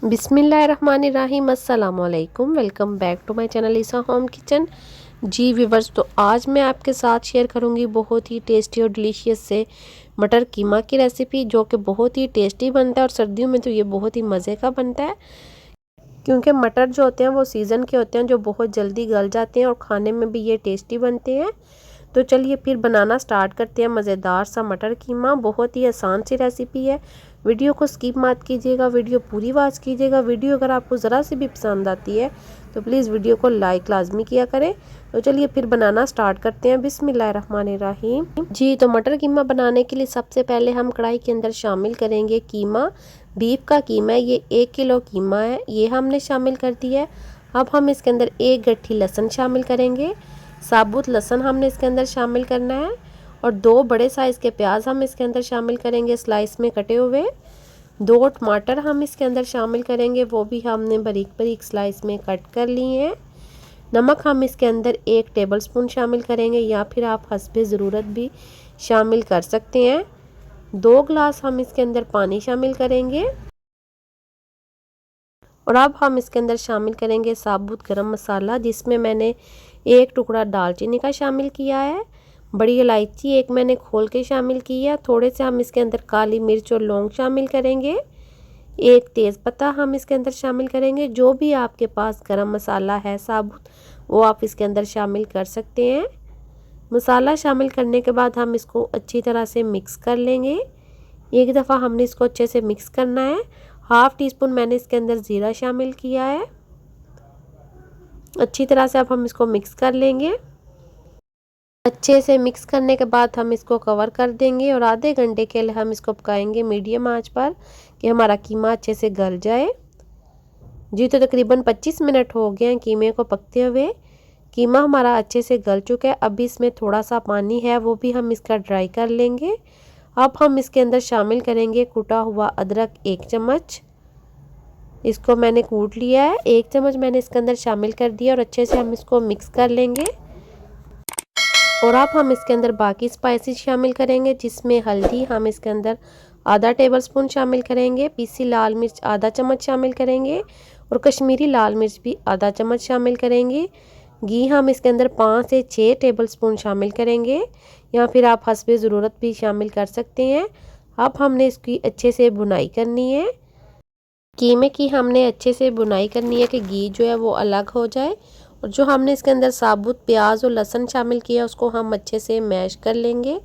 बिस्मिल्लाहिर्रहमानिर्रहीम अस्सलाम वालेकुम। Welcome back to my channel Isa home kitchen. जी व्यूवर्स, तो आज मैं आपके साथ शेयर करूंगी बहुत ही टेस्टी और डिलीशियस से मटर कीमा की रेसिपी, जो कि बहुत ही टेस्टी बनता है और सर्दियों में तो ये बहुत ही मज़े का बनता है, क्योंकि मटर जो होते हैं वो सीज़न के होते हैं, जो बहुत जल्दी गल जाते हैं और खाने में भी ये टेस्टी बनते हैं। तो चलिए फिर बनाना स्टार्ट करते हैं मज़ेदार सा मटर कीमा। बहुत ही आसान सी रेसिपी है। वीडियो को स्किप मत कीजिएगा, वीडियो पूरी वॉच कीजिएगा। वीडियो अगर आपको ज़रा सी भी पसंद आती है तो प्लीज़ वीडियो को लाइक लाजमी किया करें। तो चलिए फिर बनाना स्टार्ट करते हैं। बिस्मिल्लाहिर्रहमानिर्रहीम। जी, तो मटर कीमा बनाने के लिए सबसे पहले हम कढ़ाई के अंदर शामिल करेंगे कीमा। बीफ का कीमा है, ये 1 किलो कीमा है, ये हमने शामिल कर दिया है। अब हम इसके अंदर 1 गट्ठी लहसुन शामिल करेंगे। साबुत लहसुन हमने इसके अंदर शामिल करना है। और 2 बड़े साइज़ के प्याज हम इसके अंदर शामिल करेंगे, स्लाइस में कटे हुए। 2 टमाटर हम इसके अंदर शामिल करेंगे, वो भी हमने बारीक बारीक स्लाइस में कट कर लिए हैं। नमक हम इसके अंदर 1 टेबलस्पून शामिल करेंगे, या फिर आप हस्बे ज़रूरत भी शामिल कर सकते हैं। 2 गिलास हम इसके अंदर पानी शामिल करेंगे। और अब हम इसके अंदर शामिल करेंगे साबुत गरम मसाला, जिसमें मैंने 1 टुकड़ा दालचीनी का शामिल किया है। बड़ी इलायची 1 मैंने खोल के शामिल की है। थोड़े से हम इसके अंदर काली मिर्च और लौंग शामिल करेंगे। 1 तेज़पत्ता हम इसके अंदर शामिल करेंगे। जो भी आपके पास गरम मसाला है साबुत, वो आप इसके अंदर शामिल कर सकते हैं। मसाला शामिल करने के बाद हम इसको अच्छी तरह से मिक्स कर लेंगे। एक दफ़ा हमने इसको अच्छे से मिक्स करना है। हाफ़ टी स्पून मैंने इसके अंदर ज़ीरा शामिल किया है। अच्छी तरह से अब हम इसको मिक्स कर लेंगे। अच्छे से मिक्स करने के बाद हम इसको कवर कर देंगे और आधे घंटे के लिए हम इसको पकाएंगे मीडियम आंच पर, कि हमारा कीमा अच्छे से गल जाए। जी, तो तकरीबन 25 मिनट हो गए हैं कीमे को पकते हुए। कीमा हमारा अच्छे से गल चुका है। अभी इसमें थोड़ा सा पानी है, वो भी हम इसका ड्राई कर लेंगे। अब हम इसके अंदर शामिल करेंगे कूटा हुआ अदरक 1 चम्मच। इसको मैंने कूट लिया है, 1 चम्मच मैंने इसके अंदर शामिल कर दिया और अच्छे से हम इसको मिक्स कर लेंगे। और अब हम इसके अंदर बाकी स्पाइसेस शामिल करेंगे, जिसमें हल्दी हम इसके अंदर आधा टेबलस्पून शामिल करेंगे। पीसी लाल मिर्च आधा चम्मच शामिल करेंगे और कश्मीरी लाल मिर्च भी आधा चम्मच शामिल करेंगे। घी हम इसके अंदर 5 से 6 टेबलस्पून शामिल करेंगे, या फिर आप हस्बे ज़रूरत भी शामिल कर सकते हैं। अब हमने इसकी अच्छे से भुनाई करनी है। कीमे की हमने अच्छे से भुनाई करनी है कि घी जो है वो अलग हो जाए। और जो हमने इसके अंदर साबुत प्याज और लहसुन शामिल किया, उसको हम अच्छे से मैश कर लेंगे,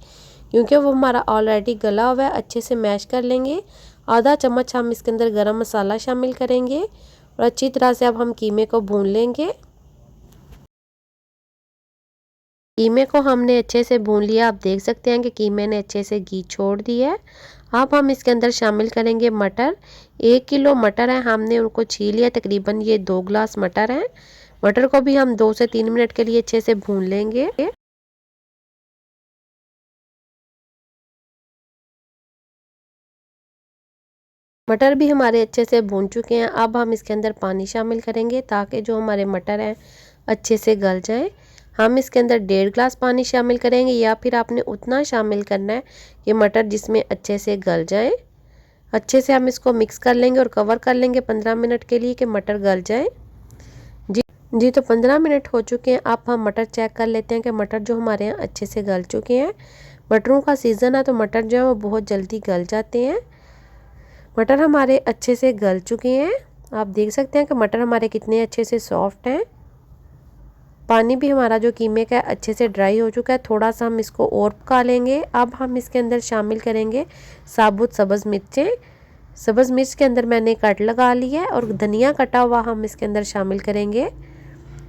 क्योंकि वो हमारा ऑलरेडी गला हुआ है। अच्छे से मैश कर लेंगे। आधा चम्मच हम इसके अंदर गरम मसाला शामिल करेंगे और अच्छी तरह से अब हम कीमे को भून लेंगे। कीमे को हमने अच्छे से भून लिया। आप देख सकते हैं कि कीमे ने अच्छे से घी छोड़ दिया है। अब हम इसके अंदर शामिल करेंगे मटर। 1 किलो मटर है, हमने उनको छील लिया। तकरीबन ये 2 गिलास मटर हैं। मटर को भी हम 2 से 3 मिनट के लिए अच्छे से भून लेंगे। मटर भी हमारे अच्छे से भून चुके हैं। अब हम इसके अंदर पानी शामिल करेंगे, ताकि जो हमारे मटर हैं अच्छे से गल जाएं। हम इसके अंदर 1.5 गिलास पानी शामिल करेंगे, या फिर आपने उतना शामिल करना है कि मटर जिसमें अच्छे से गल जाएं। अच्छे से हम इसको मिक्स कर लेंगे और कवर कर लेंगे 15 मिनट के लिए, कि मटर गल जाए। जी, तो 15 मिनट हो चुके हैं। अब हम मटर चेक कर लेते हैं कि मटर जो हमारे यहाँ अच्छे से गल चुके हैं। मटरों का सीज़न है, तो मटर जो है वो बहुत जल्दी गल जाते हैं। मटर हमारे अच्छे से गल चुके हैं। आप देख सकते हैं कि मटर हमारे कितने अच्छे से सॉफ्ट हैं। पानी भी हमारा जो कीमे का अच्छे से ड्राई हो चुका है। थोड़ा सा हम इसको और पका लेंगे। अब हम इसके अंदर शामिल करेंगे साबुत सब्ज़ मिर्चें। सब्ज़ मिर्च के अंदर मैंने कट लगा लिया है, और धनिया कटा हुआ हम इसके अंदर शामिल करेंगे।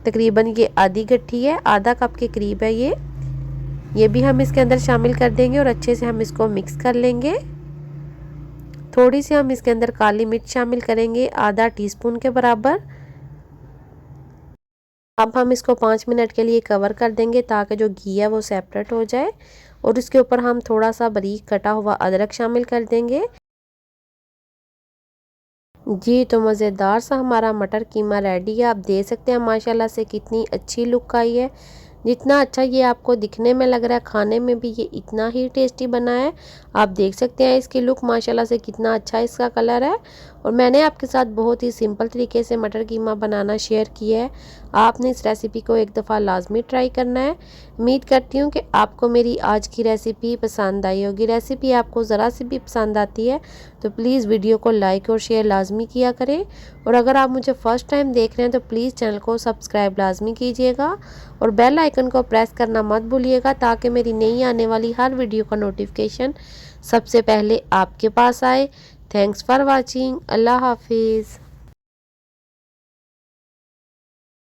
तकरीबन ये आधी गट्ठी है, आधा कप के करीब है ये भी हम इसके अंदर शामिल कर देंगे और अच्छे से हम इसको मिक्स कर लेंगे। थोड़ी सी हम इसके अंदर काली मिर्च शामिल करेंगे, आधा टीस्पून के बराबर। अब हम इसको 5 मिनट के लिए कवर कर देंगे, ताकि जो घी है वो सेपरेट हो जाए। और इसके ऊपर हम थोड़ा सा बारीक कटा हुआ अदरक शामिल कर देंगे। जी, तो मज़ेदार सा हमारा मटर कीमा रेडी है। आप देख सकते हैं माशाल्लाह से कितनी अच्छी लुक आई है। जितना अच्छा ये आपको दिखने में लग रहा है, खाने में भी ये इतना ही टेस्टी बना है। आप देख सकते हैं इसकी लुक माशाल्लाह से कितना अच्छा इसका कलर है। और मैंने आपके साथ बहुत ही सिंपल तरीके से मटर कीमा बनाना शेयर किया है। आपने इस रेसिपी को एक दफ़ा लाजमी ट्राई करना है। उम्मीद करती हूँ कि आपको मेरी आज की रेसिपी पसंद आई होगी। रेसिपी आपको ज़रा सी भी पसंद आती है तो प्लीज़ वीडियो को लाइक और शेयर लाजमी किया करें। और अगर आप मुझे फ़र्स्ट टाइम देख रहे हैं तो प्लीज़ चैनल को सब्सक्राइब लाजमी कीजिएगा और बेल आइकन को प्रेस करना मत भूलिएगा, ताकि मेरी नई आने वाली हर वीडियो का नोटिफिकेशन सबसे पहले आपके पास आए। Thanks for watching. अल्लाह हाफिज़।